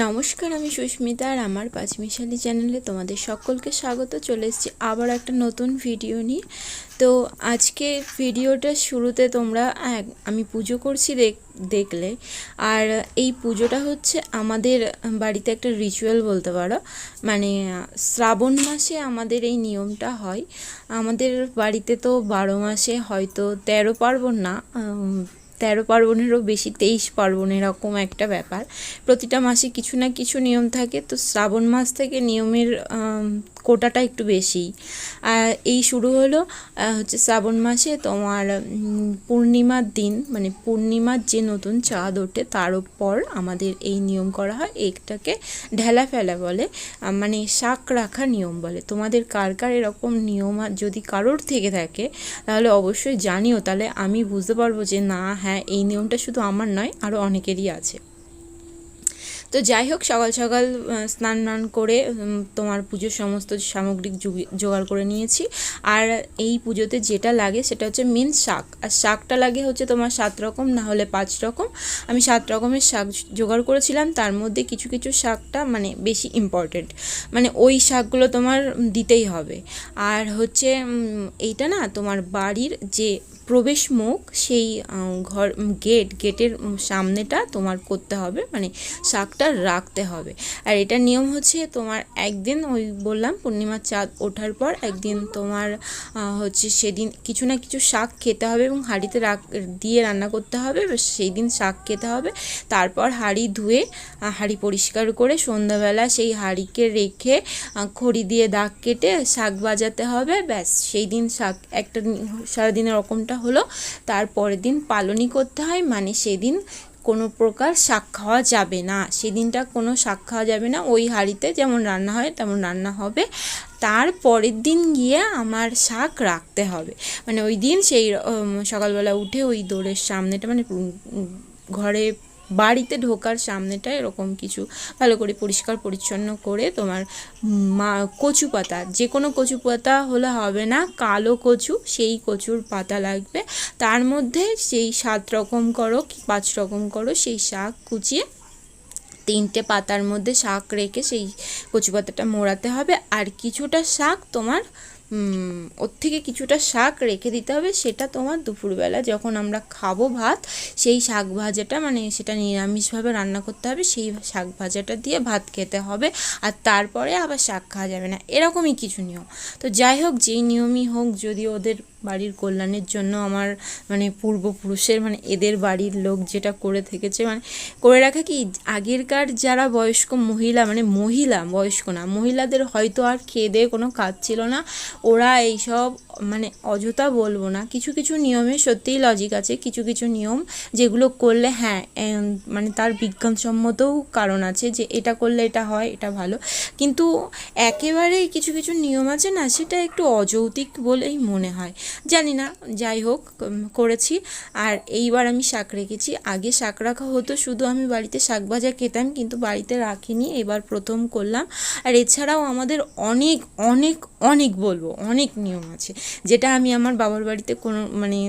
নমস্কার, আমি সুস্মিতা আর আমার পাঁচমিশালি চ্যানেলে তোমাদের সকলকে স্বাগত। চলে এসেছি আবার একটা নতুন ভিডিও নিয়ে। তো আজকে ভিডিওটা শুরুতে তোমরা আমি পুজো করছি দেখলে। আর এই পুজোটা হচ্ছে আমাদের বাড়িতে একটা রিচুয়াল বলতে পারো। মানে শ্রাবণ মাসে আমাদের এই নিয়মটা হয়। আমাদের বাড়িতে তো 12 মাসে হয়তো 13 পার্বণ না, 13 পার্বণেরও বেশি, 23 পার্বণ, এরকম একটা ব্যাপার। প্রতিটা মাসে কিছু না কিছু নিয়ম থাকে। তো শ্রাবণ মাস থেকে নিয়মের কোটাটা একটু বেশি। এই শুরু হলো হচ্ছে শ্রাবণ মাসে তোমার পূর্ণিমার দিন, মানে পূর্ণিমার যে নতুন চাঁদ ওঠে তার উপর আমাদের এই নিয়ম করা হয়। একটাকে ঢেলা ফেলা বলে, মানে শাক রাখা নিয়ম বলে। তোমাদের কার কার এরকম নিয়ম যদি কারোর থেকে থাকে তাহলে অবশ্যই জানিও, তাহলে আমি বুঝতে পারবো যে না, হ্যাঁ, এই নিয়মটা শুধু আমার নয়, আরও অনেকেরই আছে। তো যাই হোক, সকাল সকাল স্নান করে তোমার পুজোর সমস্ত সামগ্রিক জোগাড় করে নিয়েছি। আর এই পুজোতে যেটা লাগে সেটা হচ্ছে মেন শাক। আর শাকটা লাগে হচ্ছে তোমার 7 রকম, না হলে 5 রকম। আমি 7 রকমের শাক জোগাড় করেছিলাম। তার মধ্যে কিছু কিছু শাকটা মানে বেশি ইম্পর্টেন্ট, মানে ওই শাকগুলো তোমার দিতেই হবে। আর হচ্ছে এইটা না, তোমার বাড়ির যে প্রবেশ মুখ, সেই গেটের সামনেটা তোমার করতে হবে, মানে শাকটা রাখতে হবে। আর এটার নিয়ম হচ্ছে তোমার একদিন, ওই বললাম পূর্ণিমার চাঁদ ওঠার পর একদিন তোমার হচ্ছে সেদিন কিছু না কিছু শাক খেতে হবে এবং হাঁড়িতে দিয়ে রান্না করতে হবে। সেই দিন শাক খেতে হবে। তারপর হাঁড়ি ধুয়ে, হাঁড়ি পরিষ্কার করে সন্ধ্যাবেলা সেই হাঁড়িকে রেখে খড়ি দিয়ে দাগ কেটে শাক বাজাতে হবে। ব্যাস, সেই দিন শাক একটা সারাদিনের রকমটা হলো। তারপরের দিন পালনই করতে হয়, মানে সেদিন কোনো প্রকার শাক খাওয়া যাবে না। সেদিনটা কোনো শাক খাওয়া যাবে না। ওই হাঁড়িতে যেমন রান্না হয় তেমন রান্না হবে। তারপরের দিন গিয়ে আমার শাক রাখতে হবে। মানে ওই দিন সেই সকালবেলা উঠে ওই দোরের সামনেটা, মানে ঘরে বাড়িতে ঢোকার সামনেটা এরকম কিছু ভালো করে পরিষ্কার পরিচ্ছন্ন করে তোমার কচু পাতা, যে কোনো কচু পাতা হলে হবে না, কালো কচু, সেই কচুর পাতা লাগবে। তার মধ্যে সেই 7 রকম করো কি 5 রকম করো সেই শাক কুচিয়ে 3টে পাতার মধ্যে শাক রেখে সেই কচু পাতাটা মোড়াতে হবে। আর কিছুটা শাক তোমার ওর থেকে কিছুটা শাক রেখে দিতে হবে। সেটা তোমার দুপুরবেলা যখন আমরা খাবো ভাত, সেই শাক ভাজাটা, মানে সেটা নিরামিষভাবে রান্না করতে হবে, সেই শাক ভাজাটা দিয়ে ভাত খেতে হবে। আর তারপরে আবার শাক খাওয়া যাবে না, এরকমই কিছু নিয়ম। তো যাই হোক, যেই নিয়মই হোক, যদি ওদের বাড়ির কল্যাণের জন্য আমার মানে পূর্বপুরুষের, মানে এদের বাড়ির লোক যেটা করে থেকেছে, মানে করে রাখা কি, আগেরকার যারা বয়স্ক মহিলা, মানে বয়স্ক না, মহিলাদের হয়তো আর খেয়ে দিয়ে কোনো কাজ ছিল না। ওরা এইসব, মানে অযথা বলবো না, কিছু কিছু নিয়মে সত্যিই লজিক আছে। কিছু কিছু নিয়ম যেগুলো করলে হ্যাঁ, মানে তার বিজ্ঞানসম্মতও কারণ আছে যে এটা করলে এটা হয়, এটা ভালো। কিন্তু একেবারেই কিছু কিছু নিয়ম আছে না, সেটা একটু অযৌক্তিক বলেই মনে হয়, জানি না। যাই হোক, করেছি। আর এইবার আমি শাক রেখেছি। আগে শাক রাখা হতো, শুধু আমি বাড়িতে শাক ভাজা খেতাম, কিন্তু বাড়িতে রাখিনি, এবার প্রথম করলাম। আর এছাড়াও আমাদের অনেক অনেক অনেক বলবো অনেক নিয়ম আছে, যেটা আমি আমার বাবার বাড়িতে কোনো মানে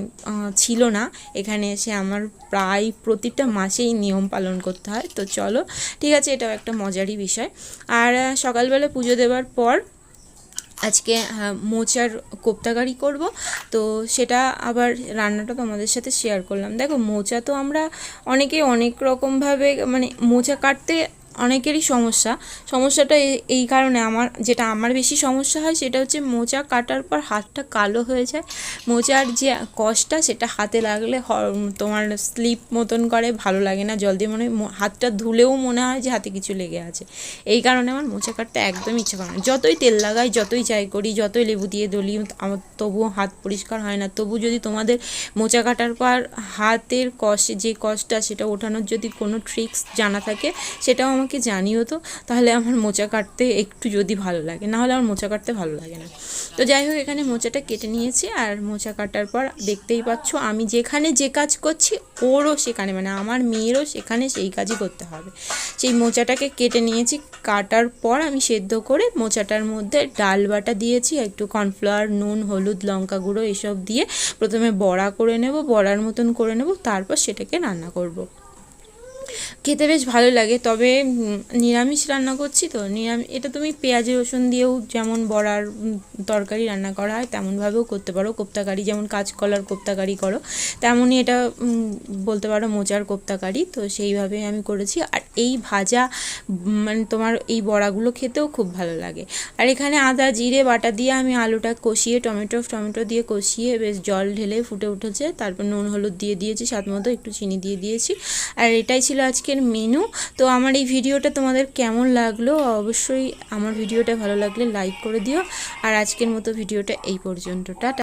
ছিল না। এখানে এসে আমার প্রায় প্রতিটা মাসেই নিয়ম পালন করতে হয়। তো চলো, ঠিক আছে, এটাও একটা মজারই বিষয়। আর সকালবেলা পুজো দেওয়ার পর আজকে মোচার কোপ্তাকারি করব। তো সেটা আবার রান্নাটা তোমাদের সাথে শেয়ার করলাম। দেখো, মোচা তো আমরা অনেকেই অনেক রকমভাবে, মানে মোচা কাটতে অনেকেরই সমস্যাটা এই কারণে, যেটা আমার বেশি সমস্যা হয় সেটা হচ্ছে মোচা কাটার পর হাতটা কালো হয়ে যায়। মোচার যে কষটা, সেটা হাতে লাগলে তোমার স্লিপ মতন করে, ভালো লাগে না, জল দিয়ে মনে হয় হাতটা ধুলেও মনে হয় যে হাতে কিছু লেগে আছে। এই কারণে আমার মোচা কাটতে একদম ইচ্ছা করে না। যতই তেল লাগাই, যতই যাই করি, যতই লেবু দিয়ে দলি, আমার তবুও হাত পরিষ্কার হয় না। তবু যদি তোমাদের মোচা কাটার পর হাতের যে কষটা, সেটা ওঠানোর যদি কোনো ট্রিক্স জানা থাকে, সেটাও আমাকে আমাকে জানিও তো, তাহলে আমার মোচা কাটতে একটু যদি ভালো লাগে, নাহলে আমার মোচা কাটতে ভালো লাগে না। তো যাই হোক, এখানে মোচাটা কেটে নিয়েছি। আর মোচা কাটার পর দেখতেই পাচ্ছ আমি যেখানে যে কাজ করছি ওরও সেখানে, মানে আমার মেয়েরও সেখানে সেই কাজই করতে হবে। সেই মোচাটাকে কেটে নিয়েছি, কাটার পর আমি সেদ্ধ করে মোচাটার মধ্যে ডাল বাটা দিয়েছি, একটু কর্নফ্লাওয়ার, নুন, হলুদ, লঙ্কা গুঁড়ো এসব দিয়ে প্রথমে বড়া করে নেব, বড়ার মতন করে নেব, তারপর সেটাকে রান্না করব। খেতে বেশ ভালো লাগে। তবে নিরামিষ রান্না করছি তো, এটা তুমি পেঁয়াজ রসুন দিয়েও যেমন বড়ার তরকারি রান্না করা হয় তেমনভাবেও করতে পারো। কোপ্তাকারি যেমন কাঁচকলার কোপ্তাকারি করো, তেমনই এটা বলতে পারো মোচার কোপ্তাকারি। তো সেইভাবে আমি করেছি। আর এই ভাজা মানে তোমার এই বড়াগুলো খেতেও খুব ভালো লাগে। আর এখানে আদা জিরে বাটা দিয়ে আমি আলুটা কষিয়ে টমেটো দিয়ে কষিয়ে বেশ জল ঢেলে ফুটে উঠেছে, তারপর নুন হলুদ দিয়ে দিয়েছি, স্বাদ মতো একটু চিনি দিয়ে দিয়েছি। আর এটাই ছিল আজকের মেনু। তো আমার এই ভিডিওটা তোমাদের কেমন লাগলো অবশ্যই, আমার ভিডিওটা ভালো লাগলে লাইক করে দিও। আর আজকের মতো ভিডিওটা এই পর্যন্ত, টাটা।